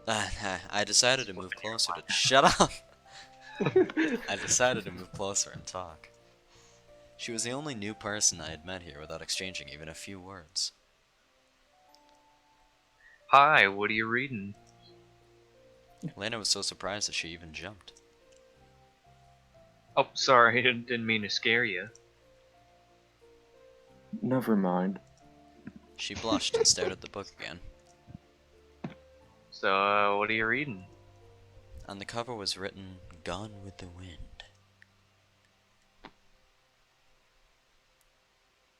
I decided to move closer to. Shut up! I decided to move closer and talk. She was the only new person I had met here without exchanging even a few words. Hi, what are you reading? Lena was so surprised that she even jumped. Oh, sorry, didn't mean to scare you. Never mind. She blushed and stared at the book again. So, what are you reading? On the cover was written, "Gone with the Wind."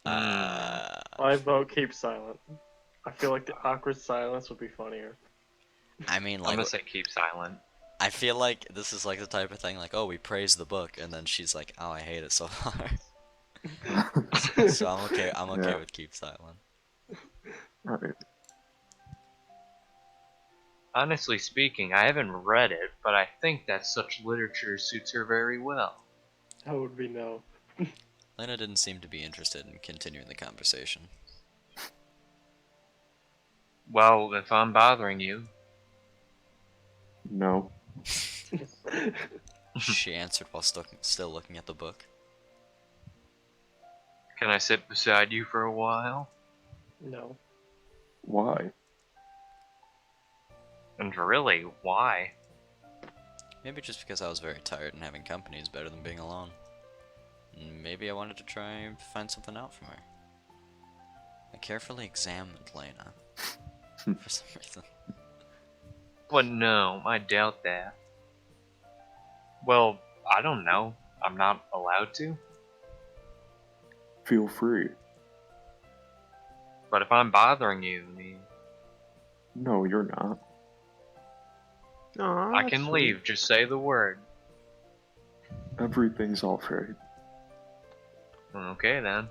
I vote keep silent. I feel like the awkward silence would be funnier. I mean, I'm like, gonna say keep silent. I feel like this is like the type of thing, like, oh, we praise the book, and then she's like, oh, I hate it so hard. So I'm okay Yeah. with keep silent. Right. Honestly speaking, I haven't read it, but I think that such literature suits her very well. That would be no. Lena didn't seem to be interested in continuing the conversation. Well, if I'm bothering you, No. She answered while still looking at the book. can I sit beside you for a while? No. Why? And really, why? Maybe just because I was very tired and having company is better than being alone. Maybe I wanted to try and find something out from her. I carefully examined Lena. For some reason. But no, I doubt that. Well, I don't know. I'm not allowed to. Feel free. But if I'm bothering you, I mean, No, you're not. Aw, I that's can sweet. leave. Just say the word. Everything's alright. Okay then.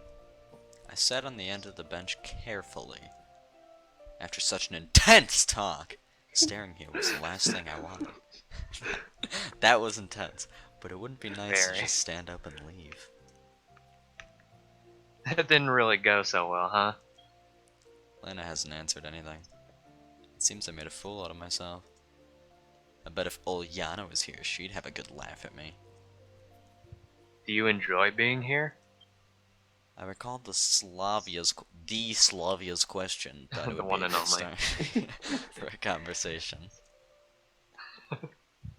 I sat on the end of the bench carefully. After such an intense talk, staring here was the last thing I wanted. That was intense, but it wouldn't be nice Very. to just stand up and leave. That didn't really go so well, huh? Lena hasn't answered anything. It seems I made a fool out of myself. I bet if Ulyana was here, she'd have a good laugh at me. Do you enjoy being here? I recalled the Slavia's question. Thought it The would one be a and good only. start for a conversation.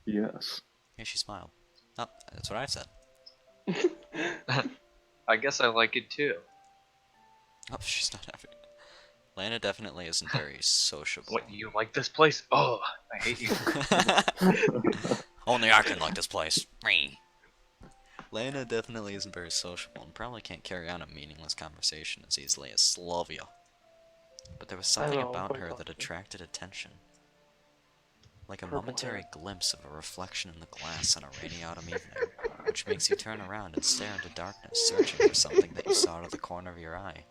Yes. Hey, she smiled. Oh, that's what I said. I guess I like it too. Oh, she's not happy. Lena definitely isn't very sociable. What, you like this place? Oh, I hate you. Only I can like this place. Me. Lena definitely isn't very sociable and probably can't carry on a meaningless conversation as easily as Slavia. But there was something know, about but her that fuck it. attracted attention. Like a Purple momentary hair. glimpse of a reflection in the glass on a rainy autumn evening, which makes you turn around and stare into darkness, searching for something that you saw out of the corner of your eye.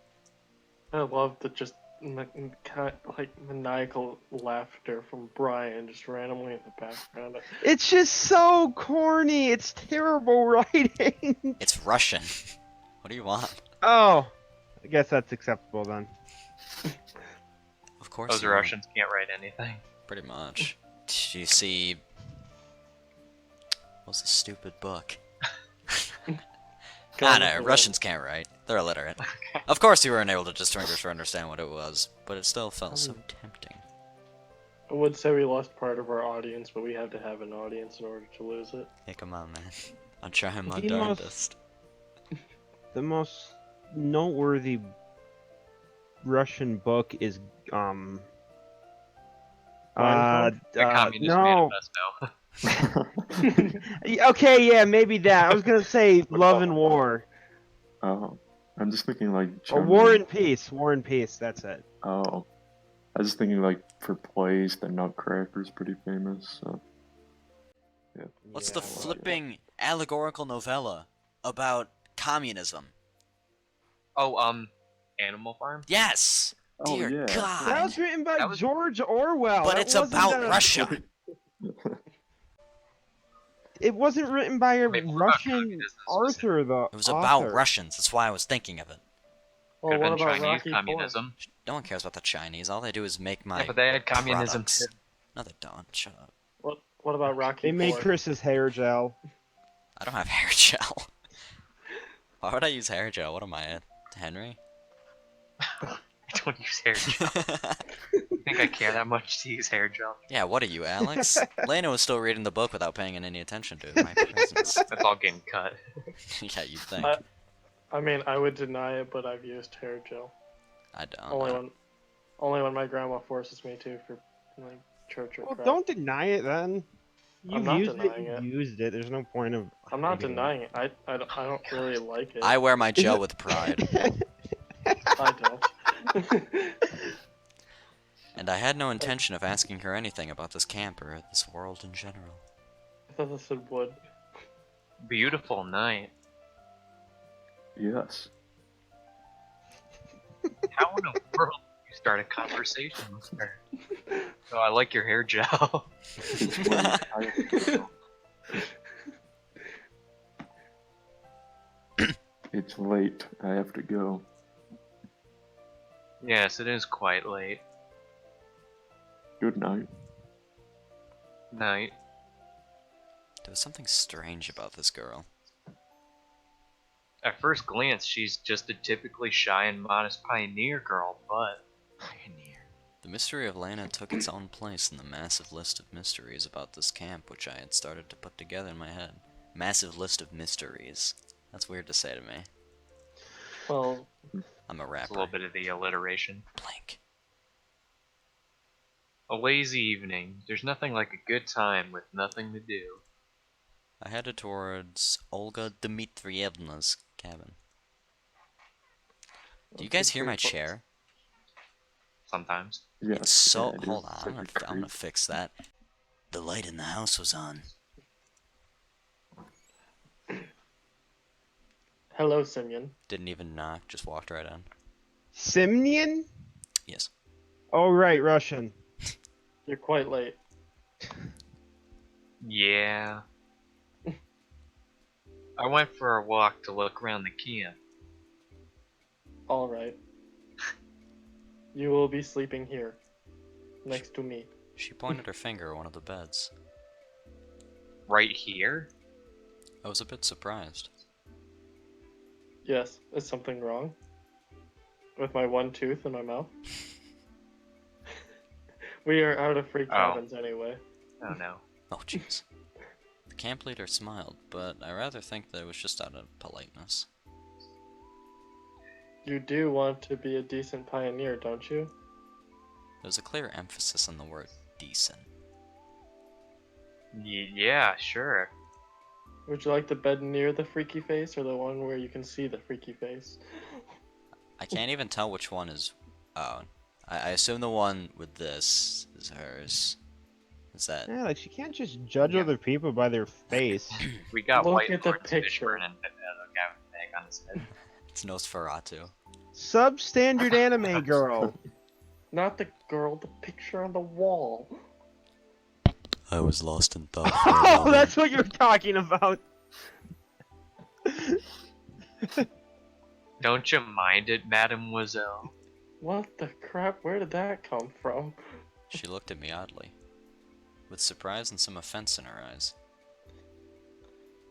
I love the just maniacal laughter from Brian just randomly in the background. It's just so corny. It's terrible writing. It's Russian. What do you want? Oh, I guess that's acceptable then. Of course Those you want. Russians can't write anything. Pretty much. Do you see... What's the stupid book? Ah, no, Russians can't write. They're illiterate. Of course you weren't able to just English or understand what it was, but it still felt so tempting. I would say we lost part of our audience, but we had to have an audience in order to lose it. Hey, come on, man. I'm trying my The most- darndest. The most noteworthy Russian book is Minecraft? The Communist no. Manifesto. Okay, yeah, maybe that. I was gonna say What Love about and War Oh. I'm just thinking like... or German- War and Peace. War and Peace. That's it. Oh. I was thinking like for plays, the Nutcracker's pretty famous, so... Yeah. What's Yeah, the well, flipping allegorical novella about communism? Oh, Animal Farm? Yes! Oh, Dear yeah. God! That was written by That was- George Orwell. But That it's wasn't about a- Russia! It wasn't written by a Wait, what about Russian communism author, though. It was about Russians, that's why I was thinking of it. Well, Could what have been about Chinese Rocky communism. No one cares about the Chinese, all they do is make my Yeah, but they had communism products. too. Another Dawn. Shut up. What about Rocky They made 4? Chris's hair gel. I don't have hair gel. Why would I use hair gel? What am I, Henry? I don't use hair gel. You think I care that much to use hair gel? Yeah, what are you, Alex? Lena was still reading the book without paying any attention to my presence. That's all getting cut. Yeah, you'd think. I mean, I would deny it, but I've used hair gel. I don't. Only when my grandma forces me to for like church or Well, crap. don't deny it then. I'm not Used denying it. it. You used it. There's no point of. I'm not hiding denying it. I don't really like it. I wear my Is gel it- with pride. I don't. And I had no intention of asking her anything about this camp or this world in general. I thought this said wood. Beautiful night. Yes. How in the world do you start a conversation with her? Oh, I like your hair gel. It's late. I have to go. Yes, it is quite late. Good night. Night. There was something strange about this girl. At first glance, she's just a typically shy and modest pioneer girl, but Pioneer. The mystery of Lena took its own place in the massive list of mysteries about this camp which I had started to put together in my head. Massive list of mysteries. That's weird to say to me. Well, I'm a it's rapper. a little bit of the alliteration. Blank. A lazy evening. There's nothing like a good time with nothing to do. I headed towards Olga Dmitrievna's cabin. Do you guys hear my chair? Sometimes. Yes. It's so. yeah, it Hold is on, such I'm a gonna creep. fix that. The light in the house was on. hello, Simeon. Didn't even knock, just walked right in. Simnian? Yes. Oh right, Russian. You're quite late. Yeah. I went for a walk to look around the camp. All right. You will be sleeping here, next to me. She pointed her finger at one of the beds. Right here? I was a bit surprised. Yes, is something wrong? With my one tooth in my mouth? We are out of free cabins anyway. Oh no. Oh, jeez. The camp leader smiled, but I rather think that it was just out of politeness. You do want to be a decent pioneer, don't you? There was a clear emphasis on the word decent. Yeah, sure. Would you like the bed near the freaky face or the one where you can see the freaky face? I can't even tell which one is. Oh, I assume the one with this is hers. Is that? Yeah, like you can't just judge Yeah. other people by their face. We got Look White at the Lord's picture. Fishburne and a guy with an egg on his head. It's Nosferatu. Substandard anime girl. Not the girl, the picture on the wall. I was lost in thought. For a Oh, moment. that's what you're talking about. Don't you mind it, mademoiselle? What the crap? Where did that come from? She looked at me oddly, with surprise and some offense in her eyes.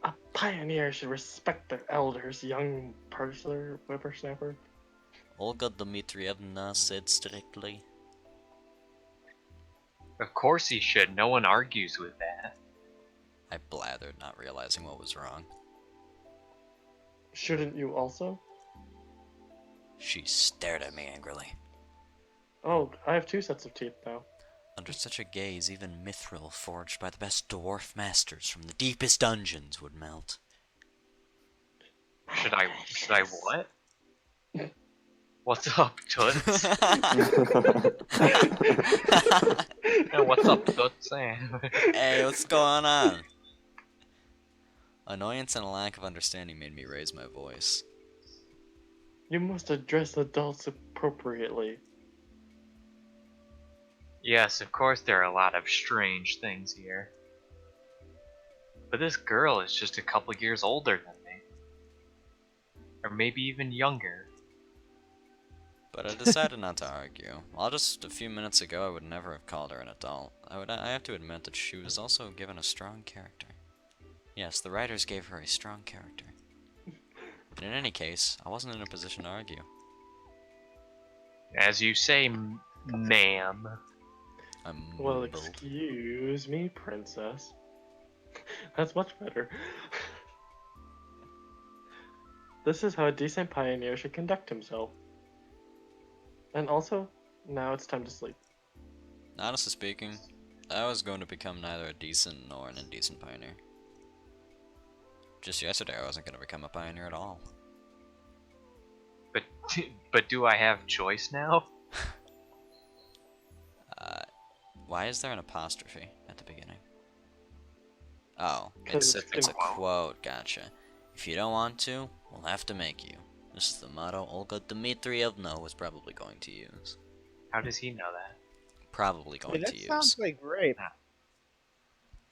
A pioneer should respect their elders, young pursler, whippersnapper. Olga Dmitrievna said strictly. Of course he should. No one argues with that. I blathered, not realizing what was wrong. Shouldn't you also? She stared at me angrily. Oh, I have 2 sets of teeth now. Under such a gaze, even mithril forged by the best dwarf masters from the deepest dungeons would melt. Should I what? What's up, Toots? Yeah, what's up, Toots? Hey, what's going on? Annoyance and a lack of understanding made me raise my voice. You must address adults appropriately. Yes, of course there are a lot of strange things here. But this girl is just a couple years older than me. Or maybe even younger. But I decided not to argue. While just a few minutes ago I would never have called her an adult, I have to admit that she was also given a strong character. Yes, the writers gave her a strong character. And in any case, I wasn't in a position to argue. As you say, ma'am. I Well, mumbled. excuse me, princess. That's much better. This is how a decent pioneer should conduct himself. And also, now it's time to sleep. Honestly speaking, I was going to become neither a decent nor an indecent pioneer. Just yesterday I wasn't going to become a pioneer at all. But do I have choice now? Why is there an apostrophe at the beginning? Oh, 'Cause it's a quote, gotcha. If you don't want to, we'll have to make you. This is the motto Olga Dmitrievna was probably going to use. How does he know that? Probably going That to use. sounds like great.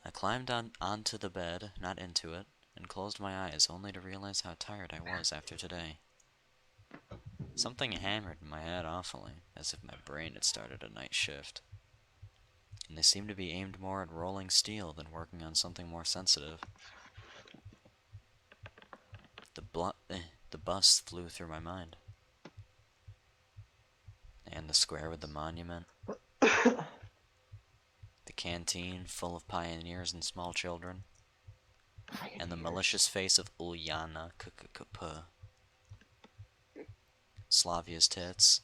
I climbed onto the bed, not into it, and closed my eyes only to realize how tired I was after today. Something hammered in my head awfully, as if my brain had started a night shift. And they seemed to be aimed more at rolling steel than working on something more sensitive. The bus flew through my mind. And the square with the monument. The canteen full of pioneers and small children. And the malicious face of Ulyana Kukukupa. Slavia's tits.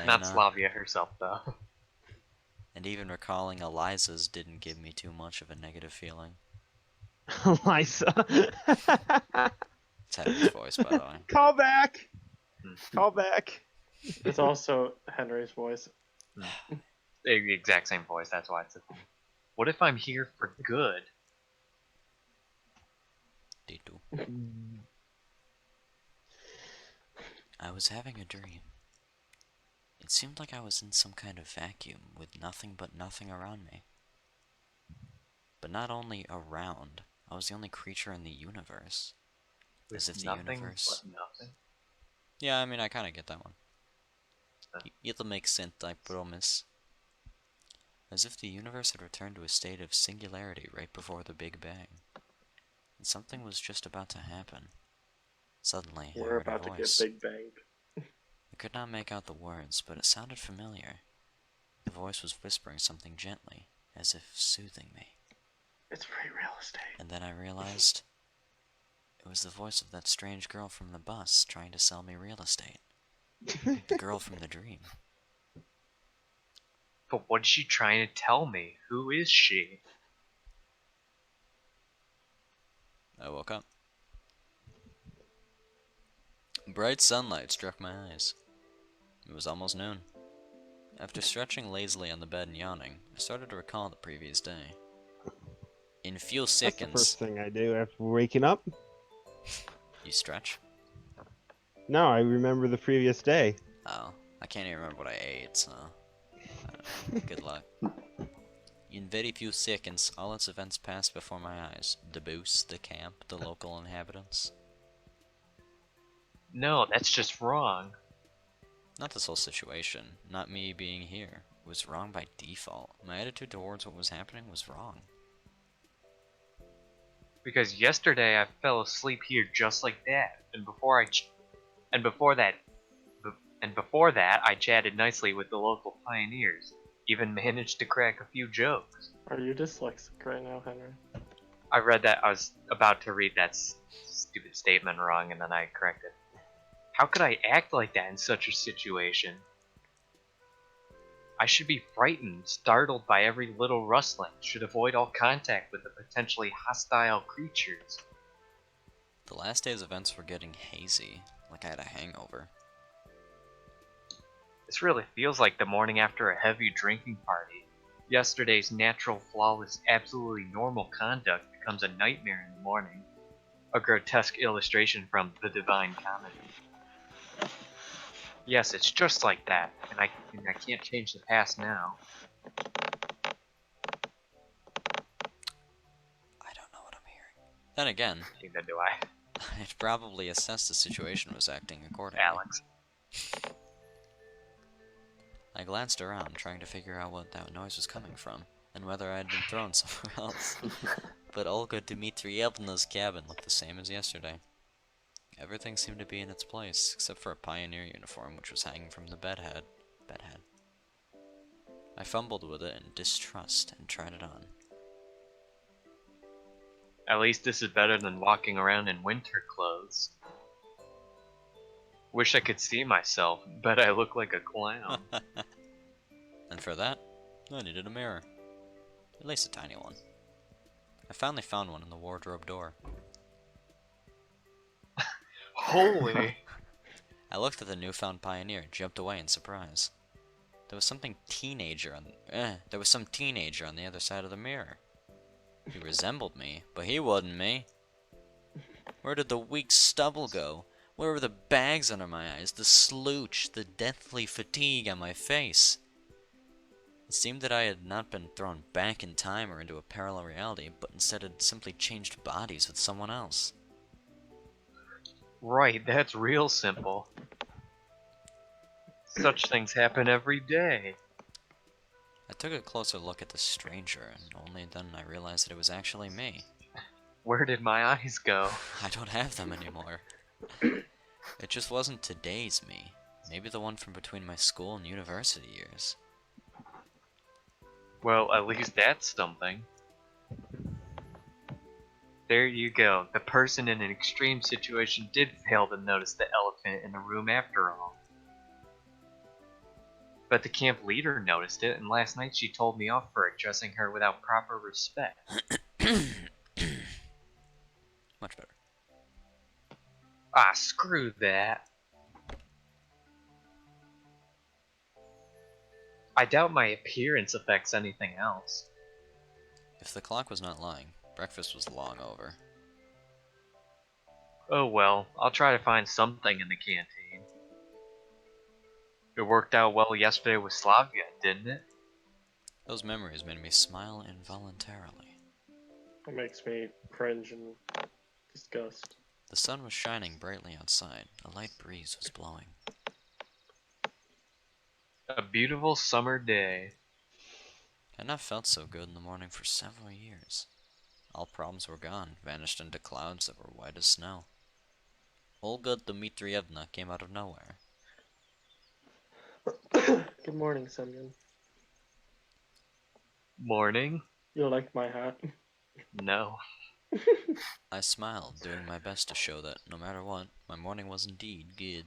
Not Lena, Slavia herself, though. and even recalling Eliza's didn't give me too much of a negative feeling. Liza. It's Henry's voice, by the way. Call back. Hmm. Call back. It's also Henry's voice. The exact same voice, that's why it's a thing. What if I'm here for good? Dito. I was having a dream. It seemed like I was in some kind of vacuum with nothing but nothing around me. But not only around, I was the only creature in the universe. As if the Nothing universe... but nothing. Yeah, I mean, I kinda get that one. Huh. It'll make sense, I promise. As if the universe had returned to a state of singularity right before the Big Bang. And something was just about to happen. Suddenly, I We're heard a about to get voice. big banged. I could not make out the words, but it sounded familiar. The voice was whispering something gently, as if soothing me. It's free real estate. And then I realized it was the voice of that strange girl from the bus trying to sell me real estate. The girl from the dream. But what is she trying to tell me? Who is she? I woke up. Bright sunlight struck my eyes. It was almost noon. After stretching lazily on the bed and yawning, I started to recall the previous day. In few That's the seconds, first thing I do after waking up. you stretch? No, I remember the previous day. Oh, I can't even remember what I ate, so good luck. In very few seconds, all its events passed before my eyes. The booth, the camp, the local inhabitants. No, that's just wrong. Not this whole situation, not me being here. It was wrong by default. My attitude towards what was happening was wrong. Because yesterday I fell asleep here just like that, and before that I chatted nicely with the local pioneers. Even managed to crack a few jokes. Are you dyslexic right now, Henry? I read that. I was about to read that stupid statement wrong, and then I corrected. How could I act like that in such a situation? I should be frightened, startled by every little rustling, should avoid all contact with the potentially hostile creatures. The last day's events were getting hazy, like I had a hangover. This really feels like the morning after a heavy drinking party. Yesterday's natural, flawless, absolutely normal conduct becomes a nightmare in the morning. A grotesque illustration from The Divine Comedy. Yes, it's just like that, and I can't change the past now. I don't know what I'm hearing. Then again, Neither do I. I'd probably assessed the situation and was acting accordingly. Alex. I glanced around, trying to figure out what that noise was coming from, and whether I had been thrown somewhere else. But Olga Dmitrievna's cabin looked the same as yesterday. Everything seemed to be in its place, except for a pioneer uniform which was hanging from the bedhead. I fumbled with it in distrust and tried it on. At least this is better than walking around in winter clothes. Wish I could see myself. Bet I look like a clown. And for that, I needed a mirror. At least a tiny one. I finally found one in the wardrobe door. Holy! I looked at the newfound pioneer and jumped away in surprise. There was some teenager on the other side of the mirror. He resembled me, but he wasn't me. Where did the weak stubble go? Where were the bags under my eyes, the slooch, the deathly fatigue on my face? It seemed that I had not been thrown back in time or into a parallel reality, but instead had simply changed bodies with someone else. Right, that's real simple. Such things happen every day. I took a closer look at the stranger, and only then I realized that it was actually me. Where did my eyes go? I don't have them anymore. It just wasn't today's me. Maybe the one from between my school and university years. Well, at least that's something. There you go. The person in an extreme situation did fail to notice the elephant in the room after all. But the camp leader noticed it, and last night she told me off for addressing her without proper respect. Much better. Ah, screw that. I doubt my appearance affects anything else. If the clock was not lying, breakfast was long over. Oh well, I'll try to find something in the canteen. It worked out well yesterday with Slavia, didn't it? Those memories made me smile involuntarily. It makes me cringe and disgust. The sun was shining brightly outside. A light breeze was blowing. A beautiful summer day. I had not felt so good in the morning for several years. All problems were gone, vanished into clouds that were white as snow. Olga Dmitrievna came out of nowhere. Good morning, Semyon. Morning? You like my hat? No. I smiled, doing my best to show that, no matter what, my morning was indeed good.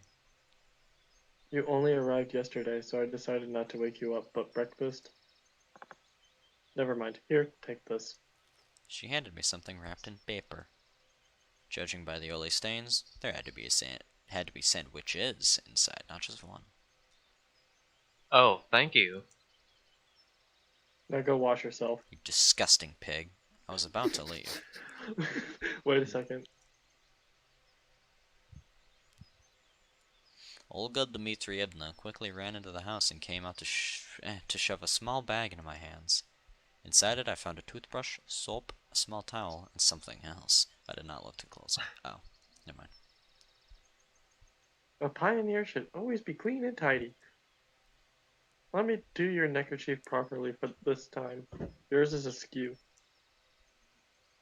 You only arrived yesterday, so I decided not to wake you up, but breakfast? Never mind. Here, take this. She handed me something wrapped in paper. Judging by the oily stains, there had to be sandwiches inside, not just one. Oh, thank you. Now go wash yourself. You disgusting pig. I was about to leave. Wait a second. Olga Dmitrievna quickly ran into the house and came out to shove a small bag into my hands. Inside it I found a toothbrush, soap, a small towel, and something else. I did not look too closely. Oh, never mind. A pioneer should always be clean and tidy. Let me do your neckerchief properly for this time. Yours is askew.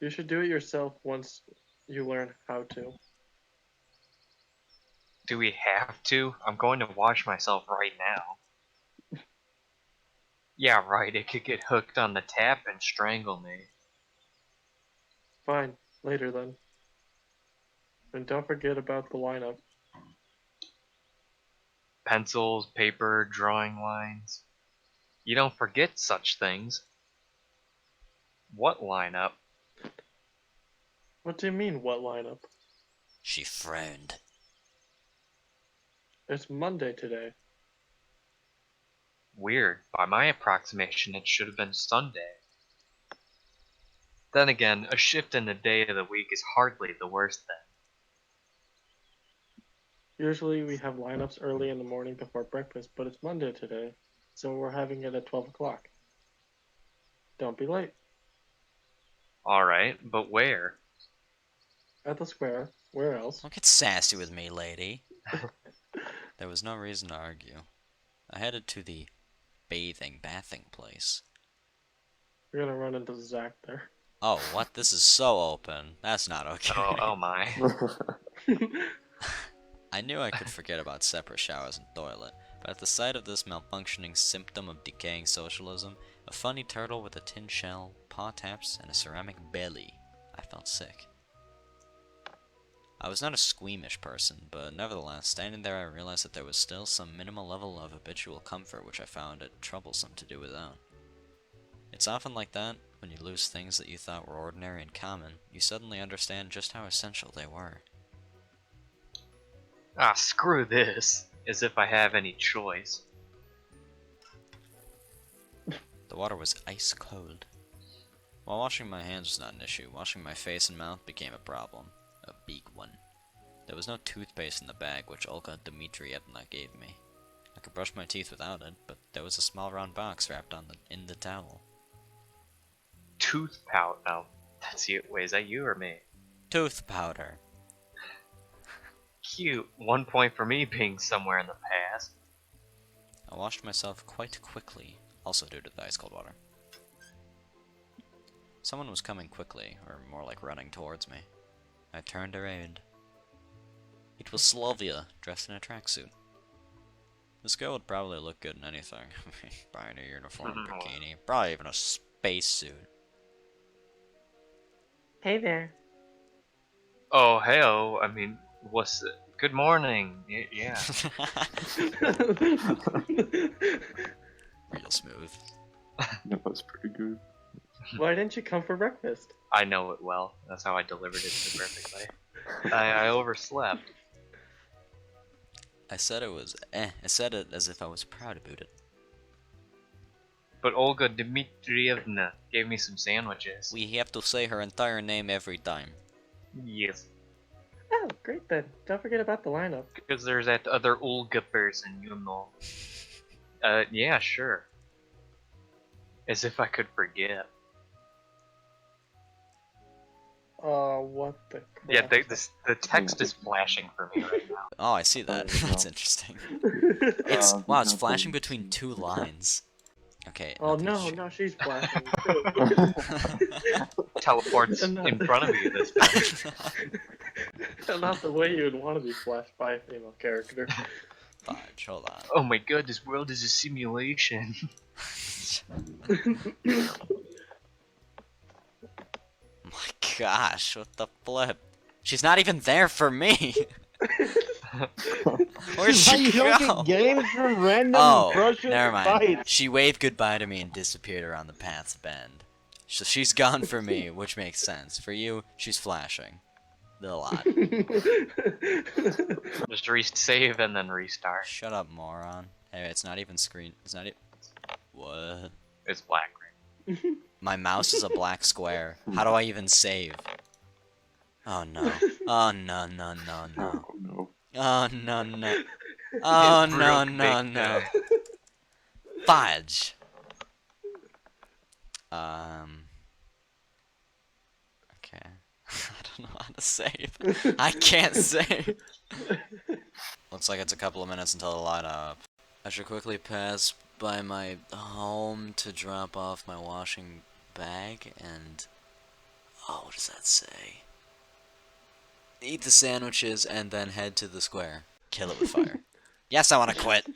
You should do it yourself once you learn how to. Do we have to? I'm going to wash myself right now. Yeah, right, it could get hooked on the tap and strangle me. Fine, later then. And don't forget about the lineup. Pencils, paper, drawing lines. You don't forget such things. What lineup? What do you mean, what lineup? She frowned. It's Monday today. Weird. By my approximation, it should have been Sunday. Then again, a shift in the day of the week is hardly the worst thing. Usually we have lineups early in the morning before breakfast, but it's Monday today, so we're having it at 12 o'clock. Don't be late. Alright, but where? At the square. Where else? Don't get sassy with me, lady. There was no reason to argue. I headed to the bathing place. You're gonna run into Zach there. Oh, what? This is so open. That's not okay. Oh my. I knew I could forget about separate showers and toilet, but at the sight of this malfunctioning symptom of decaying socialism, a funny turtle with a tin shell, paw taps, and a ceramic belly, I felt sick. I was not a squeamish person, but nevertheless, standing there I realized that there was still some minimal level of habitual comfort which I found it troublesome to do without. It's often like that, when you lose things that you thought were ordinary and common, you suddenly understand just how essential they were. Ah, screw this. As if I have any choice. The water was ice cold. While washing my hands was not an issue, washing my face and mouth became a problem. A big one. There was no toothpaste in the bag which Olga Dmitrievna gave me. I could brush my teeth without it, but there was a small round box wrapped in the towel. Tooth powder. Oh, that's you. Wait, is that you or me? Tooth powder. Cute. 1 point for me being somewhere in the past. I washed myself quite quickly, also due to the ice cold water. Someone was coming quickly, or more like running towards me. I turned around. It was Slavia, dressed in a tracksuit. This girl would probably look good in anything. Probably in a uniform, bikini, probably even a spacesuit. Hey there. Oh, hey-oh. I mean, what's it? Good morning. Yeah. Real smooth. That was pretty good. Why didn't you come for breakfast? I know it well. That's how I delivered it so perfectly. I overslept. I said it was I said it as if I was proud about it. But Olga Dmitrievna gave me some sandwiches. We have to say her entire name every time. Yes. Oh, great then. Don't forget about the lineup. Because there's that other Olga person, you know. Yeah, sure. As if I could forget. What the crap? Yeah, the text is flashing for me right now. Oh, I see that. Oh, That's no. interesting. It's Uh, wow, it's no, flashing please. between two lines. Okay. Oh nothing no, sh- she's flashing. Teleports No. in front of you this time. Not the way you would want to be flashed by a female character. Fudge, hold on. Oh my god, this world is a simulation. My gosh, what the flip? She's not even there for me. Where'd she You don't go? get games from random Oh, crushes never mind. fights. She waved goodbye to me and disappeared around the path's bend. So she's gone for me, which makes sense. For you, she's flashing. A lot. Just save and then restart. Shut up, moron. Hey, it's not even screen. It's not even. What? It's black, right? My mouse is a black square. How do I even save? Oh no. Oh no, no, no, no. Oh no. Oh no, no. Oh It no, broke no, Big no. Ted. Fudge. Okay. I don't know how to save. I can't save. Looks like it's a couple of minutes until the light up. I should quickly pass by my home to drop off my washing bag and... Oh, what does that say? Eat the sandwiches and then head to the square. Kill it with fire. Yes, I want to quit.